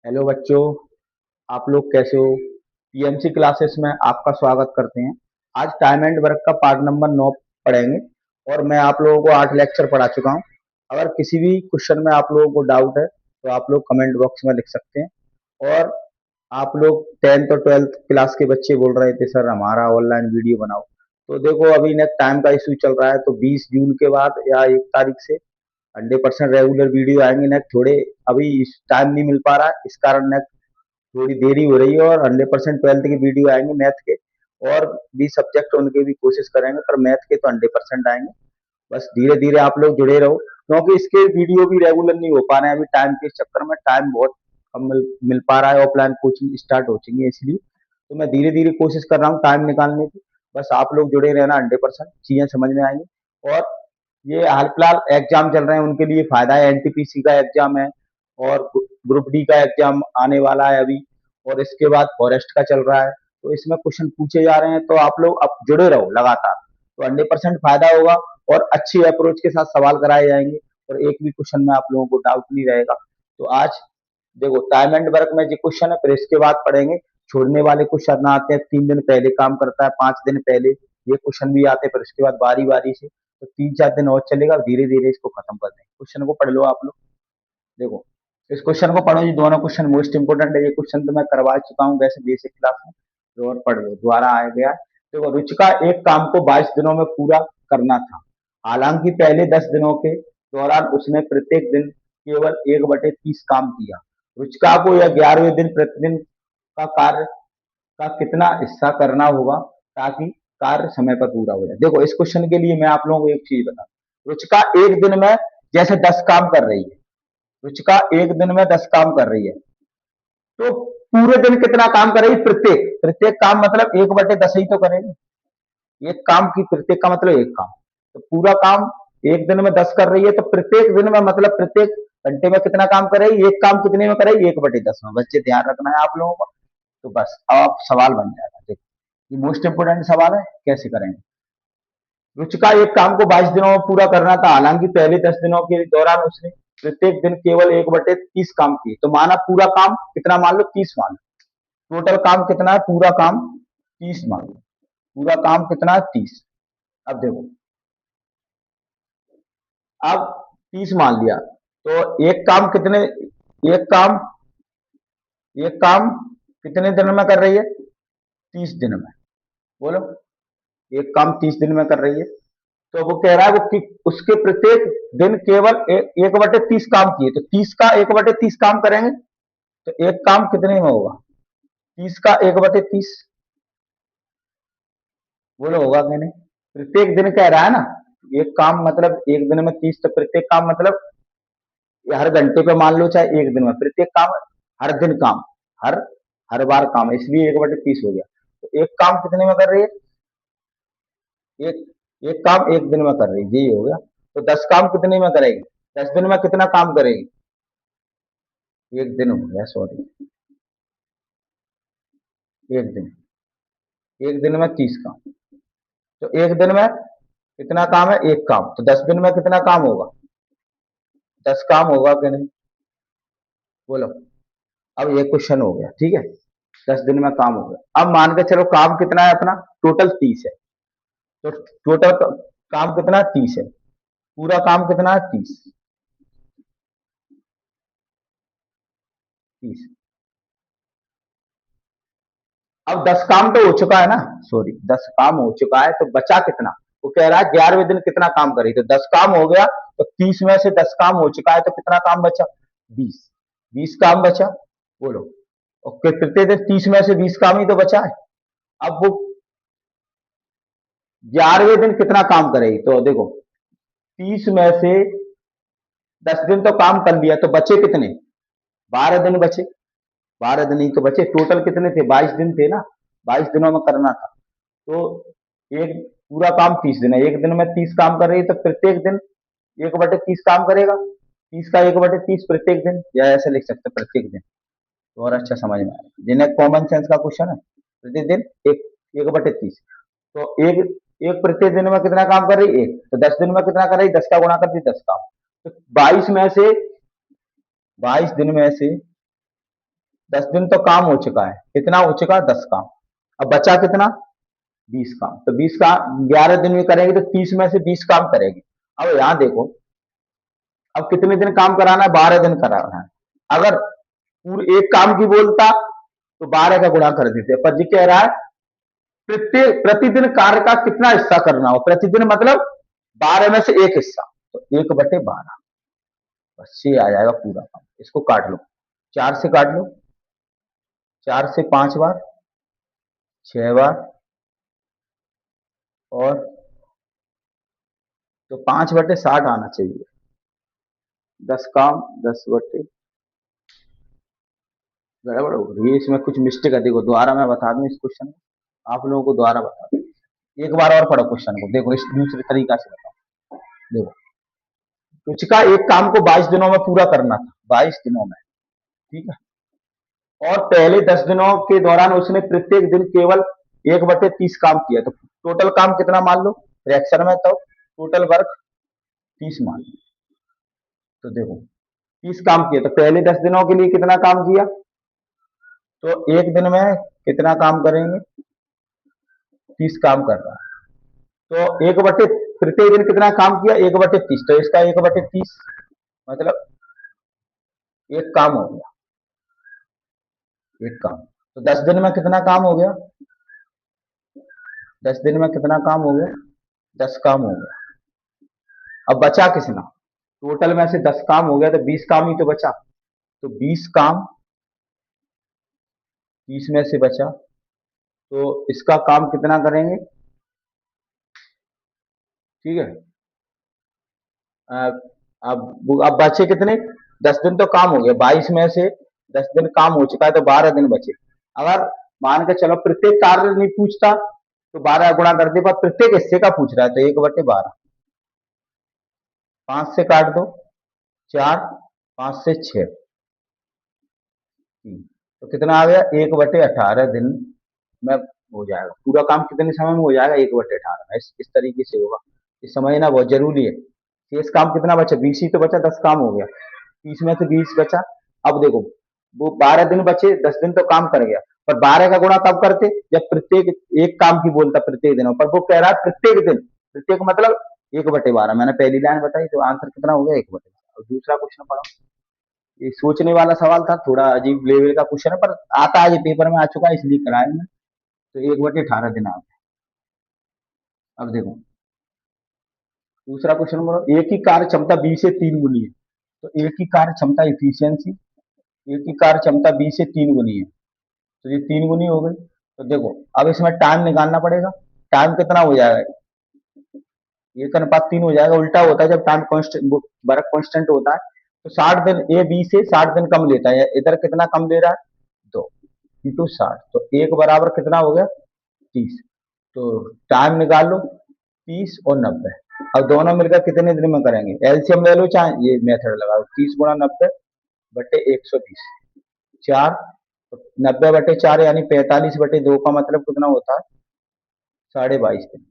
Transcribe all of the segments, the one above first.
Hello बच्चों। आप लोग कैसे हो? पीएमसी क्लासेस में आपका स्वागत करते हैं। आज टाइम एंड वर्क का पार्ट नंबर 9 पढ़ेंगे और मैं आप लोगों को 8 लेक्चर पढ़ा चुका हूं। अगर किसी भी क्वेश्चन में आप लोगों को डाउट है तो आप लोग कमेंट बॉक्स में लिख सकते हैं। और आप लोग 10th और 12th क्लास के बच्चे बोल रहे थे सर हमारा ऑनलाइन वीडियो बनाओ। तो देखो अभी नेक्स्ट टाइम का इशू चल रहा है, तो 20 जून के बाद या 1 तारीख से 100% रेगुलर वीडियो आएंगे। नेक्स्ट थोड़े अभी टाइम नहीं मिल पा रहा है, इस कारण नेक्स्ट थोड़ी देरी हो रही है और 100% 12th की वीडियो आएंगे मैथ के। और भी सब्जेक्ट उनके भी कोशिश करेंगे, पर मैथ के तो 100% आएंगे। बस धीरे धीरे आप लोग जुड़े रहो, क्योंकि इसके वीडियो भी रेगुलर नहीं हो पा रहे हैं अभी टाइम के चक्कर में। टाइम बहुत कम मिल पा रहा है, ऑफलाइन कोचिंग स्टार्ट हो चुकी है इसलिए। तो मैं धीरे धीरे कोशिश कर रहा हूँ टाइम निकालने की। बस आप लोग जुड़े रहना, 100% चीजें समझ में आएंगी। और ये हाल फिलहाल एग्जाम चल रहे हैं उनके लिए फायदा है। एनटीपीसी का एग्जाम है और ग्रुप डी का एग्जाम आने वाला है अभी, और इसके बाद फॉरेस्ट का चल रहा है। तो इसमें क्वेश्चन पूछे जा रहे हैं, तो आप लोग अब जुड़े रहो लगातार, तो 100% फायदा होगा। और अच्छी अप्रोच के साथ सवाल कराए जाएंगे और एक भी क्वेश्चन में आप लोगों को डाउट नहीं रहेगा। तो आज देखो टाइम एंड वर्क में जो क्वेश्चन है, फिर इसके बाद पढ़ेंगे छोड़ने वाले क्वेश्चन आते हैं। 3 दिन पहले काम करता है, 5 दिन पहले ये क्वेश्चन भी आते हैं, फिर उसके बाद बारी बारी से तो 3-4 दिन और चलेगा। धीरे धीरे इसको खत्म कर देंगे। क्वेश्चन को पढ़ लो आप लोग। देखो इस क्वेश्चन को पढ़ो, ये दोनों क्वेश्चन मोस्ट इंपोर्टेंट है। ये क्वेश्चन तो मैं करवा चुका हूँ वैसे बेसिक क्लास में, तो और पढ़ लो, दोबारा आ गया। देखो रुचिका एक काम को 22 दिनों में पूरा करना था। हालांकि पहले 10 दिनों के दौरान उसने प्रत्येक दिन केवल 1/30 काम किया। रुचिका को यह 11वें दिन प्रतिदिन का कार्य का कितना हिस्सा करना होगा ताकि कार्य समय पर पूरा हो जाए। देखो इस क्वेश्चन के लिए मैं आप लोगों को एक चीज बता, रुचिका एक दिन में जैसे 10 काम कर रही है, रुचिका एक दिन में 10 काम कर रही है, तो पूरे दिन कितना काम करेगी? प्रत्येक प्रत्येक काम मतलब 1/10 ही तो करेगी। एक काम की प्रत्येक का मतलब एक काम, तो पूरा काम एक दिन में 10 कर रही है, तो प्रत्येक दिन में मतलब प्रत्येक घंटे में कितना काम करेगी? एक काम कितने में करेगी? 1/10 में। बच्चे ध्यान रखना है आप लोगों को। तो बस अब सवाल बन जाएगा। देखो ये मोस्ट इंपोर्टेंट सवाल है, कैसे करेंगे। रुचिका एक काम को 22 दिनों में पूरा करना था। हालांकि पहले 10 दिनों के दौरान उसने प्रत्येक दिन केवल 1/30 काम किए। तो माना पूरा काम कितना, मान लो 30 मान लो। टोटल काम कितना है? पूरा काम 30 मान लो। पूरा काम कितना है? 30। अब देखो, अब 30 मान लिया, तो एक काम कितने दिन में कर रही है? 30 दिन में। बोलो, एक काम 30 दिन में कर रही है, तो वो कह रहा है वो कि उसके प्रत्येक दिन केवल 1/30 काम किए। तो 30 का 1/30 काम करेंगे, तो एक काम कितने में होगा? 30 का 1/30। बोलो होगा कि नहीं? प्रत्येक दिन कह रहा है ना, एक काम मतलब एक दिन में 30, तो प्रत्येक काम मतलब हर घंटे पे मान लो, चाहे एक दिन में प्रत्येक काम, हर दिन काम, हर हर बार काम, इसलिए 1/30 हो गया। तो एक काम कितने में कर रही है? एक एक काम एक दिन में कर रही है, यही हो गया। तो 10 काम कितने में करेगी? 10 दिन में कितना काम करेगी? एक दिन हो गया, सॉरी, एक दिन। एक दिन में 30 काम, तो एक दिन में कितना काम है? एक काम। तो 10 दिन में कितना काम होगा? 10 काम होगा कि नहीं? बोलो। अब ये क्वेश्चन हो गया, ठीक है। 10 दिन में काम हो गया। अब मान के चलो काम कितना है अपना? टोटल 30 है। तो टोटल काम कितना? 30 है। पूरा काम कितना है? 30। 30। अब 10 काम तो हो चुका है ना, सॉरी, 10 काम हो चुका है, तो बचा कितना? वो कह रहा है 11वें दिन कितना काम करी, तो 10 काम हो गया, तो 30 में से 10 काम हो चुका है, तो कितना काम बचा? 20। 20 काम बचा। बोलो। ओके, कितने दिन? 30 में से 20 काम ही तो बचा है। अब वो 11वें दिन कितना काम करेगी? तो देखो 30 में से 10 दिन तो काम कर लिया, तो बचे कितने? 12 दिन बचे। 12 दिन ही तो बचे। टोटल कितने थे? 22 दिन थे ना। 22 दिनों में करना था। तो एक पूरा काम 30 दिन है, एक दिन में 30 काम कर रही है, तो प्रत्येक दिन 1/30 काम करेगा। 30 का 1/30 प्रत्येक दिन, या ऐसे लिख सकते हैं प्रत्येक दिन, तो और अच्छा समझ में आएगा। जिन्हें कॉमन सेंस का क्वेश्चन है, प्रतिदिन एक 1/30। तो एक एक प्रत्येक दिन में कितना काम कर रही? एक। तो 10 दिन में कितना कर रही? 10 का गुणा कर दी, 10 काम। तो 22 में से 22 दिन में से 10 दिन तो काम हो चुका है, कितना हो चुका है? 10 काम। अब बचा कितना? 20 काम। तो 20 काम 11 दिन में करेंगे तो 30 में से 20 काम करेंगे। अब यहाँ देखो, अब कितने दिन काम कराना है? 12 दिन कराना है। अगर पूरे एक काम की बोलता तो 12 का गुणा कर देते, पर जी कह रहा है प्रत्येक प्रतिदिन कार्य का कितना हिस्सा करना हो। प्रतिदिन मतलब 12 में से एक हिस्सा, तो 1/12, बस ये आ जाएगा पूरा काम। इसको काट लो, 4 से काट लो, 4 से 5 बार, 6 बार, और तो 5/60 आना चाहिए। 10 काम 10 गड़बड़ हो रही है इसमें, कुछ मिस्टेक है। देखो दोबारा मैं बता दूं इस क्वेश्चन को, आप लोगों को दोबारा बता दूं। एक बार और पढ़ो क्वेश्चन को, देखो इस दूसरे तरीका से बताओ। देखो, रुचिका एक काम को 22 दिनों में पूरा करना था, 22 दिनों में, ठीक है। और पहले 10 दिनों के दौरान उसने प्रत्येक दिन केवल 1/30 काम किया, तो टोटल काम कितना मान लो फ्रैक्शन में? तो टोटल वर्क 30 मान लो। तो देखो 30 काम किया, तो पहले 10 दिनों के लिए कितना काम किया? तो एक दिन में कितना काम करेंगे? 30 काम कर रहा है, तो प्रत्येक दिन कितना काम किया? 1/30, तो इसका 1/30 मतलब एक काम हो गया, एक काम। तो 10 दिन में कितना काम हो गया? 10 दिन में कितना काम हो गया? 10 काम हो गया। अब बचा कितना? टोटल में से 10 काम हो गया तो 20 काम ही तो बचा, तो 20 काम 30 में से बचा, तो इसका काम कितना करेंगे? ठीक है। अब बचे कितने? 10 दिन तो काम हो गया, 22 में से 10 दिन काम हो चुका है, तो 12 दिन बचे। अगर मान के चलो प्रत्येक कार्य नहीं पूछता तो 12 गुणा कर दे, पर प्रत्येक हिस्से का पूछ रहा है, तो 1/12। 5 से काट दो, 4, 5 से 6, तो कितना आ गया? 1/18 दिन में हो जाएगा पूरा काम। कितने समय में हो जाएगा? 1/18 में। इस तरीके से होगा, ये समझना बहुत जरूरी है। शेष काम कितना बचा? 20 ही तो बचा, 10 काम हो गया, 30 में से 20 बचा। अब देखो वो 12 दिन बचे, 10 दिन तो काम कर गया, पर 12 का गुणा कब करते? जब प्रत्येक एक काम की बोलता प्रत्येक दिनों पर, वो कह रहा है प्रत्येक दिन, प्रत्येक मतलब 1/12। मैंने पहली लाइन बताई, तो आंसर कितना हो गया? 1/12। और दूसरा क्वेश्चन पढ़ो, ये सोचने वाला सवाल था, थोड़ा अजीब लेवल का क्वेश्चन है, पर आता है, ये पेपर में आ चुका है इसलिए कराया मैंने। तो 1/18 दिन आ गया। अब देखो दूसरा क्वेश्चन बोलो, एक ही कार्य क्षमता 20 से 3 गुनी है। तो एक ही कार्य क्षमता इफिशियंसी, एक ही कार्य क्षमता 20 से 3 गुनी है, तो ये 3 गुनी हो गई। तो देखो अब इसमें टाइम निकालना पड़ेगा। टाइम कितना हो जाएगा? 1:3 हो जाएगा। उल्टा होता है जब टाइम कांस्टेंट, वर्क कांस्टेंट होता है, तो 60 दिन, ए बी से 60 दिन कम लेता है, इधर कितना कम ले रहा है? 2 × 60, तो एक बराबर कितना हो गया? 30। तो टाइम निकाल लो, 30 और 90। अब दोनों मिलकर कितने दिन में करेंगे? एलसीएम ले लो, चाहे ये मेथड लगाओ, 30 × 90/120, 4, 90/4 यानी 45/2 का मतलब कितना होता है? 22.5 दिन।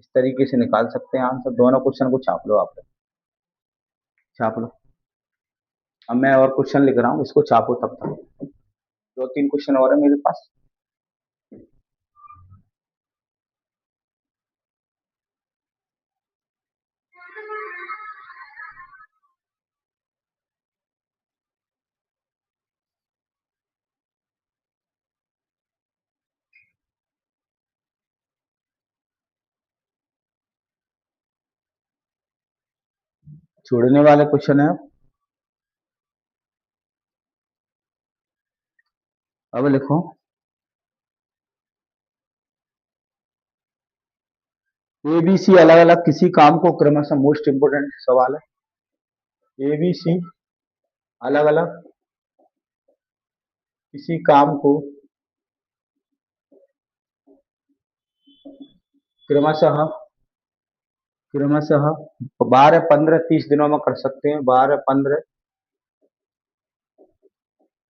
इस तरीके से निकाल सकते हैं आंसर। दोनों क्वेश्चन को छाप लो, आप छाप लो। अब मैं और क्वेश्चन लिख रहा हूँ, इसको छापो तब तक। 2-3 क्वेश्चन और है मेरे पास। छोड़ने वाले क्वेश्चन है। अब लिखो, ए बी सी अलग अलग किसी काम को क्रमशः, मोस्ट इंपोर्टेंट सवाल है, ए बी सी अलग अलग किसी काम को क्रमशः क्रमशः 12, 15, 30 दिनों में कर सकते हैं। 12, 15,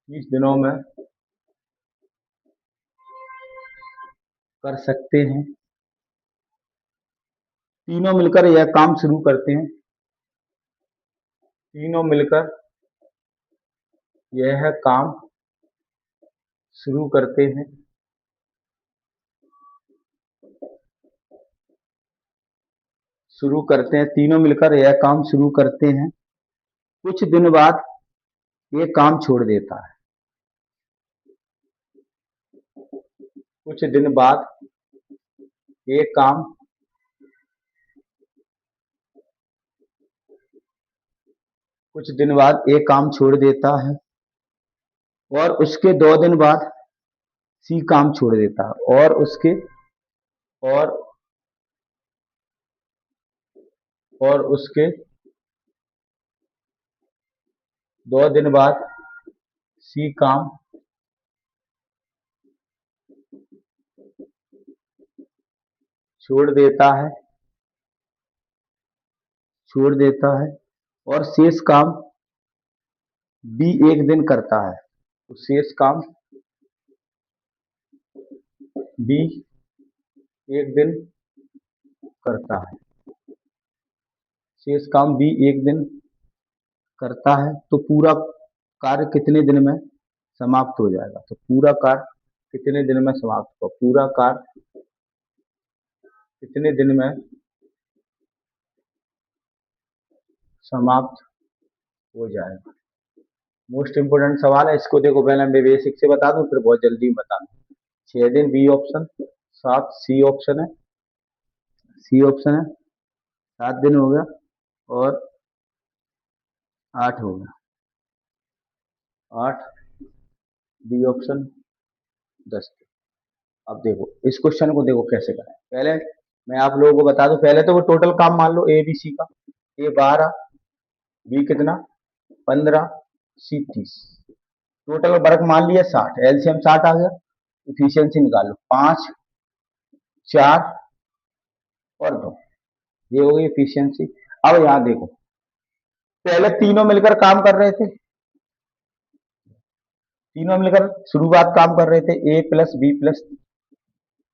30 दिनों में कर सकते हैं। तीनों मिलकर यह काम शुरू करते हैं, तीनों मिलकर यह काम शुरू करते हैं, तीनों मिलकर यह काम शुरू करते हैं। कुछ दिन बाद ये काम छोड़ देता है। कुछ दिन बाद ये काम कुछ दिन बाद ये काम छोड़ देता है और उसके 2 दिन बाद सी काम छोड़ देता है और उसके 2 दिन बाद सी काम छोड़ देता है और शेष काम बी एक दिन करता है। तो शेष काम बी एक दिन करता है। शेष काम बी एक दिन करता है तो पूरा कार्य कितने दिन में समाप्त हो जाएगा? तो पूरा कार्य कितने दिन में समाप्त होगा? पूरा कार्य कितने दिन में समाप्त हो जाएगा? मोस्ट इंपोर्टेंट सवाल है, इसको देखो पहले मैं बेसिक से बता दूं फिर बहुत जल्दी बता दूं। 6 दिन बी ऑप्शन, 7 सी ऑप्शन है, 7 दिन हो गया और 8 हो गया, 8 बी ऑप्शन 10। अब देखो इस क्वेश्चन को देखो कैसे करें। पहले मैं आप लोगों को बता दूं, पहले तो वो टोटल काम मान लो ए बी सी का, ए 12, बी कितना 15, सी 30। टोटल वर्क मान लिया 60, एलसीएम 60 आ गया। इफिशियंसी निकालो 5, 4 और 2, ये हो गई इफिशियंसी। अब यहाँ देखो पहले तीनों मिलकर काम कर रहे थे, तीनों मिलकर शुरुआत काम कर रहे थे, ए प्लस बी प्लस,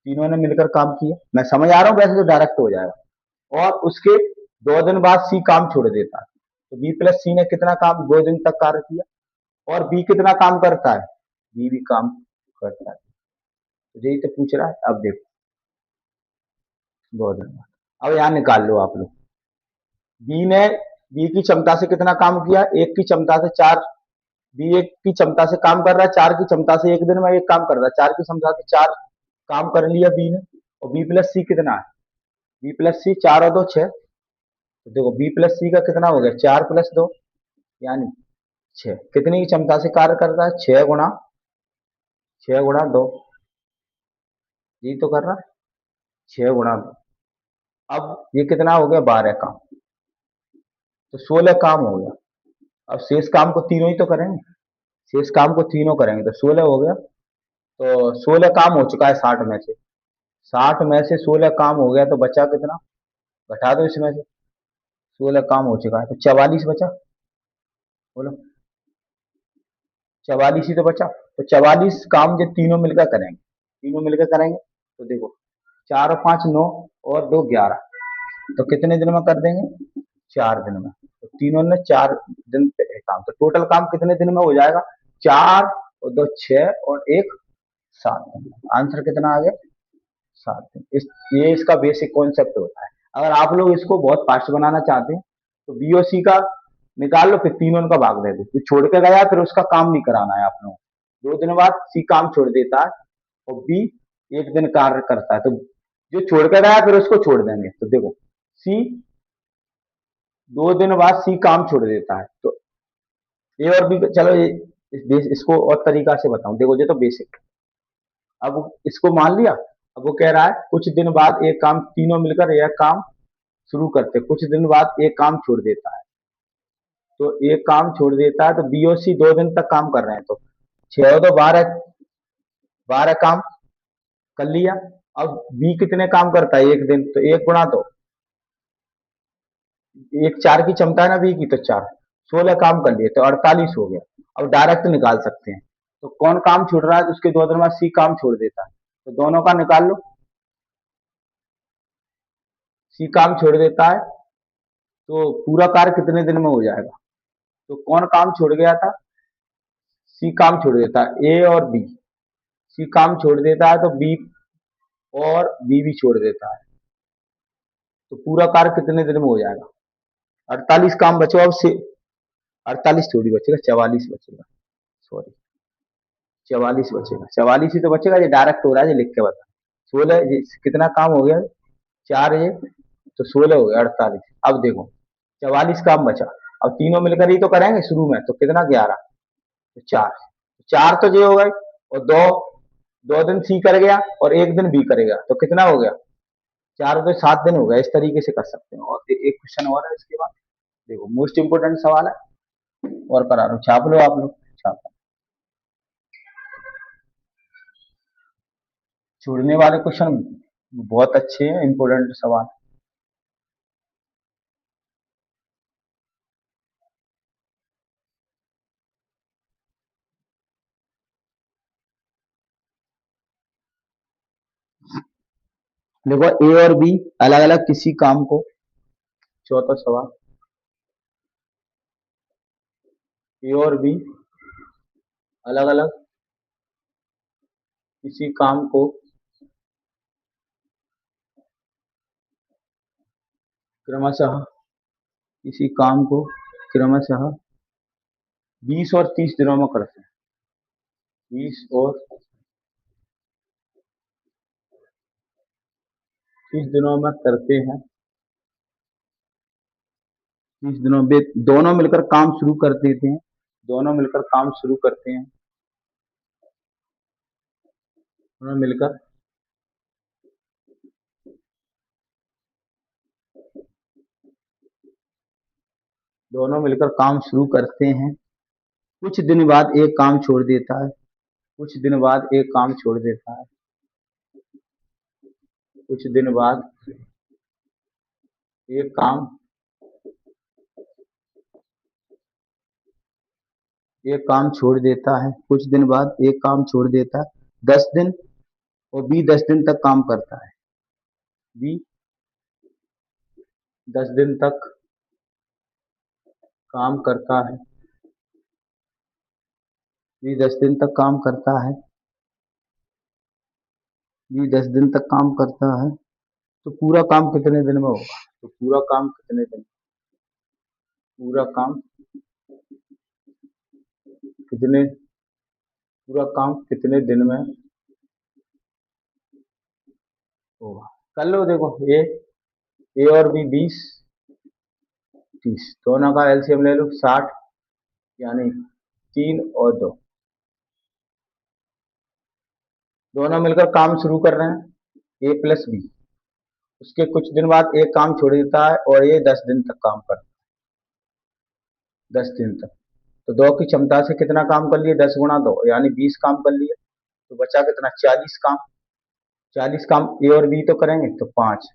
तीनों ने मिलकर काम किया। मैं समझ आ रहा हूँ, वैसे तो डायरेक्ट हो जाएगा। और उसके 2 दिन बाद सी काम छोड़ देता है, तो बी प्लस सी ने कितना काम 2 दिन तक कार्य किया। और बी कितना काम करता है? बी भी काम करता है। तो यही तो पूछ रहा है। अब देखो 2 दिन बाद, अब यहाँ निकाल लो आप लोग। बी ने बी की क्षमता से कितना काम किया? एक की क्षमता से 4। बी एक की क्षमता से काम कर रहा है, 4 की क्षमता से एक दिन में एक काम कर रहा है, 4 की क्षमता से 4 काम कर लिया बी ने। और बी प्लस सी कितना है? बी प्लस सी 4 और 2 6। तो देखो बी प्लस सी का कितना हो गया? 4 प्लस 2 यानी 6। कितनी की क्षमता से कार्य करता है? 6 गुणा 2, ये तो कर रहा है 6 गुणा 2। अब ये कितना हो गया? 12 काम, तो 16 काम हो गया। अब शेष काम को तीनों ही तो करेंगे, शेष काम को तीनों करेंगे तो 16 हो गया। तो 16 काम हो चुका है 60 में से, 60 में से 16 काम हो गया तो बचा कितना? घटा दो इसमें से, 16 काम हो चुका है तो 44 बचा। बोलो 44 ही तो बचा। तो 44 काम जो तीनों मिलकर करेंगे, तीनों मिलकर करेंगे तो देखो 4 और 5 9 और 2 11, तो कितने दिन में कर देंगे? 4 दिन में। तो तीनों ने 4 दिन पे काम, तो टोटल काम कितने दिन में हो जाएगा? 4 और 2 6 और 1 7 दिन। आंसर कितना आ गया? 7 दिन। ये इसका बेसिक कॉन्सेप्ट होता है। अगर आप लोग इसको बहुत फास्ट बनाना चाहते हैं तो बी और सी का निकाल लो, फिर तीनों का भाग दे दो। तो छोड़ के गया फिर उसका काम नहीं कराना है आप लोगों को। 2 दिन बाद सी काम छोड़ देता है और बी एक दिन कार्य करता है, तो जो छोड़ के गया फिर उसको छोड़ देंगे। तो देखो सी 2 दिन बाद सी काम छोड़ देता है, तो ए और बी, चलो ये इसको और तरीका से बताऊं। देखो ये तो बेसिक, अब इसको मान लिया। अब वो कह रहा है कुछ दिन बाद एक काम, तीनों मिलकर यह काम शुरू करते, कुछ दिन बाद एक काम छोड़ देता है। तो एक काम छोड़ देता है तो बी और सी 2 दिन तक काम कर रहे हैं, तो 6 और 2 12, 12 काम कर लिया। अब बी कितने काम करता है एक दिन? तो 1 गुणा 2, एक 4 की क्षमता है ना बी की, तो 4, 16 काम कर लिए तो 48 हो गया। अब डायरेक्ट निकाल सकते हैं। तो कौन काम छोड़ रहा है? तो उसके 2 दिन बाद सी काम छोड़ देता है, तो दोनों का निकाल लो। सी काम छोड़ देता है तो पूरा कार्य कितने दिन में हो जाएगा? तो कौन काम छोड़ गया था? सी काम छोड़ देता है, ए और बी। सी काम छोड़ देता है तो बी और बी भी छोड़ देता है, तो पूरा कार्य कितने दिन में हो जाएगा? 48 काम बचो अब से। 48 थोड़ी बचेगा, 44 बचेगा। सॉरी, 44 बचेगा, 44 ही तो बचेगा। ये डायरेक्ट हो रहा है, ये लिख के बता। 16 कितना काम हो गया? 4 ये तो 16 हो गया, 48। अब देखो 44 काम बचा। अब तीनों मिलकर ही तो करेंगे शुरू में, तो कितना? 11। तो 4, 4 तो ये हो गए, और दो, 2 दिन सी कर गया और 1 दिन बी करेगा, तो कितना हो गया? 4 तो 7 दिन हो गया। इस तरीके से कर सकते हैं। और एक क्वेश्चन और है इसके बाद, देखो मोस्ट इंपोर्टेंट सवाल है, और करा लो, छाप लो आप लोग, छाप। छोड़ने वाले क्वेश्चन बहुत अच्छे हैं, इंपोर्टेंट सवाल। देखो ए और बी अलग अलग किसी काम को, चौथा सवाल, ए और बी अलग अलग किसी काम को क्रमशः, किसी काम को क्रमशः 20 और 30 दिनों में करते हैं। 20 और 30 दिनों में करते हैं। 30 दिनों में दोनों मिलकर काम शुरू कर देते हैं। दोनों मिलकर काम शुरू करते हैं। दोनों मिलकर दोनों मिलकर काम शुरू करते हैं। कुछ दिन बाद एक काम छोड़ देता है। कुछ दिन बाद एक काम छोड़ देता है। कुछ दिन बाद एक काम एक काम छोड़ देता है। कुछ दिन बाद एक काम छोड़ देता है। 10 दिन, और बी 10 दिन तक काम करता है। बी 10 दिन तक काम करता है। बी 10 दिन तक काम करता है। बी 10 दिन तक काम करता है। तो पूरा काम कितने दिन में होगा? तो पूरा काम कितने दिन, पूरा काम कितने पूरा काम कितने दिन में होगा? कर लो, देखो ए और बी 20, 30, दोनों का एलसीएम ले लो 60, यानी 3 और 2, दोनों मिलकर काम शुरू कर रहे हैं, ए प्लस बी। उसके कुछ दिन बाद एक काम छोड़ देता है, और ये 10 दिन तक काम करता है। 10 दिन तक, तो 2 की क्षमता से कितना काम कर लिए? 10 गुणा 2 यानी 20 काम कर लिए। तो बचा कितना? 40 काम। 40 काम ए और बी तो करेंगे, तो 5,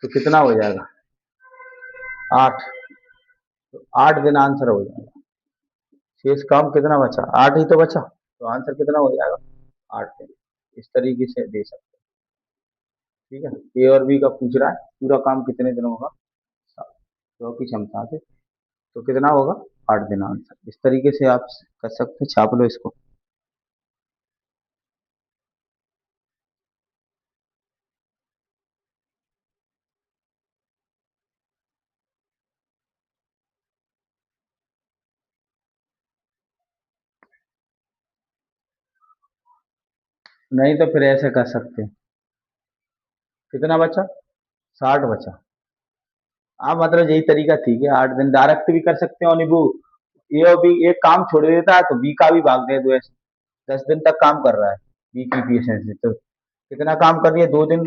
तो कितना हो जाएगा? 8। तो 8 दिन आंसर हो जाएगा। शेष काम कितना बचा? 8 ही तो बचा, तो आंसर कितना हो जाएगा? 8 दिन। इस तरीके से दे सकते हैं। ठीक है, ए और बी का पूछ रहा है पूरा काम कितने दिन होगा, 100 की क्षमता से, तो कितना होगा? 8 दिन आंसर। इस तरीके से आप कर सकते हैं, छाप लो इसको। नहीं तो फिर ऐसे कर सकते हैं, कितना बचा? 60 बचा। हाँ मतलब यही तरीका ठीक है, 8 दिन डायरेक्ट भी कर सकते हैं। और नींबू ए और बी एक काम छोड़ देता है, तो बी का भी भाग दे दो ऐसे। 10 दिन तक काम कर रहा है, बी की एफिशिएंसी, तो कितना काम कर लिया? 2 दिन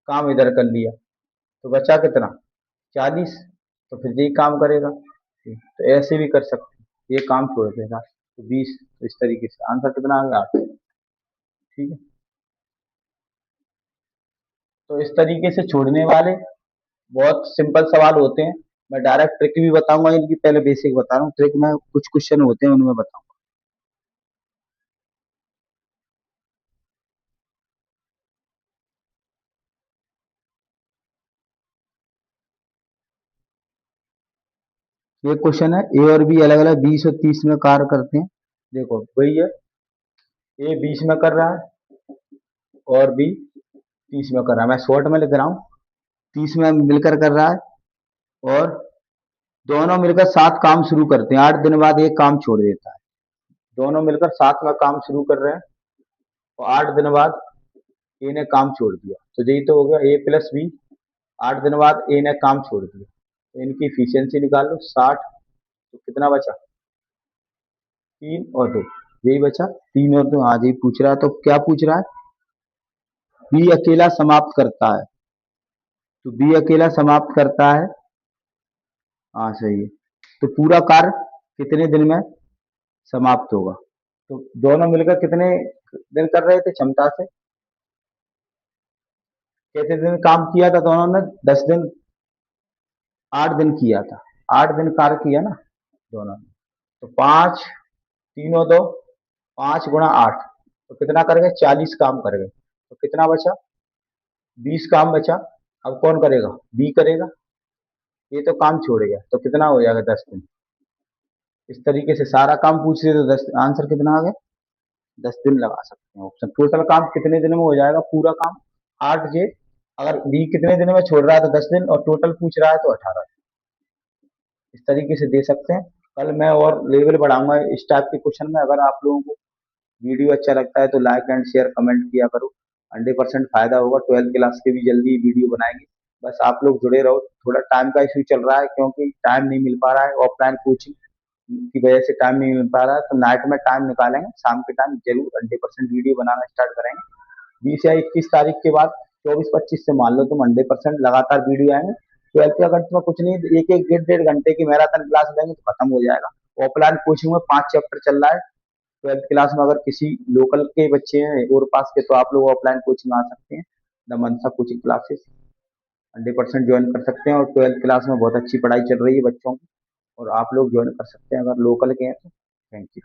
काम इधर कर लिया, तो बचा कितना? 40। तो फिर यही काम करेगा। तो ऐसे भी कर सकते हैं, ये काम छोड़ देगा तो 20। तो इस तरीके से आंसर कितना आ गया? 8। ठीक है, तो इस तरीके से छोड़ने वाले बहुत सिंपल सवाल होते हैं। मैं डायरेक्ट ट्रिक भी बताऊंगा इनकी, पहले बेसिक बता रहा हूँ। ट्रिक में कुछ क्वेश्चन होते हैं, उनमें बताऊंगा। ये क्वेश्चन है, ए और बी अलग अलग 20 और 30 में कार्य करते हैं। देखो वही है, ए 20 में कर रहा है और बी 30 में कर रहा है। मैं शॉर्ट में लिख रहा हूँ, 30 में मिलकर कर रहा है और दोनों मिलकर साथ काम शुरू करते हैं। 8 दिन बाद एक काम छोड़ देता है। दोनों मिलकर साथ में काम शुरू कर रहे हैं और 8 दिन बाद ए ने काम छोड़ दिया, तो यही तो हो गया ए प्लस बी। 8 दिन बाद ए ने काम छोड़ दिया, तो इनकी इफिशियंसी निकाल लो 60। तो कितना बचा, 3 और 2, यही बचा 3 और 2। हाँ जी पूछ रहा है, तो क्या पूछ रहा है, बी अकेला समाप्त करता है। तो बी अकेला समाप्त करता है, हाँ सही है। तो पूरा कार्य कितने दिन में समाप्त होगा। तो दोनों मिलकर कितने दिन कर रहे थे क्षमता से, कितने दिन काम किया था दोनों ने, 10 दिन, 8 दिन किया था। 8 दिन कार्य किया ना दोनों ने। तो 5, 3 और 2, 5 × 8, तो कितना कर गए, 40 काम कर गए। तो कितना बचा, 20 काम बचा। अब कौन करेगा, बी करेगा। ये तो काम छोड़ गया, तो कितना हो जाएगा, 10 दिन। इस तरीके से सारा काम पूछ रहे तो 10, आंसर कितना आ गया, 10 दिन लगा सकते हैं ऑप्शन। टोटल काम कितने दिन में हो जाएगा पूरा काम, 8 जे। अगर बी कितने दिन में छोड़ रहा है तो 10 दिन, और टोटल पूछ रहा है तो 18। इस तरीके से दे सकते हैं। कल मैं और लेवल बढ़ाऊंगा इस टाइप के क्वेश्चन में। अगर आप लोगों को वीडियो अच्छा लगता है तो लाइक एंड शेयर कमेंट किया करो। 100% फायदा होगा। 12th क्लास के भी जल्दी वीडियो बनाएंगे, बस आप लोग जुड़े रहो। थोड़ा टाइम का इशू चल रहा है क्योंकि टाइम नहीं मिल पा रहा है, ऑफलाइन कोचिंग की वजह से टाइम नहीं मिल पा रहा है। तो नाइट में टाइम निकालेंगे, शाम के टाइम जरूर 100% वीडियो बनाना स्टार्ट करेंगे। 20 या 21 तारीख के बाद 24-25 से मान लो तुम 100% लगातार वीडियो आएंगे। 12th का तुम्हें कुछ नहीं, एक एक 1.5 घंटे की मैराथन क्लास लेंगे तो खत्म हो जाएगा। ऑफलाइन कोचिंग में 5 चैप्टर चल रहा है 12th क्लास में। अगर किसी लोकल के बच्चे हैं और पास के, तो आप लोग ऑफलाइन कोचिंग आ सकते हैं, the Mansa coaching classes 100% join कर सकते हैं। और 12th क्लास में बहुत अच्छी पढ़ाई चल रही है बच्चों की, और आप लोग ज्वाइन कर सकते हैं अगर लोकल के हैं तो। Thank you.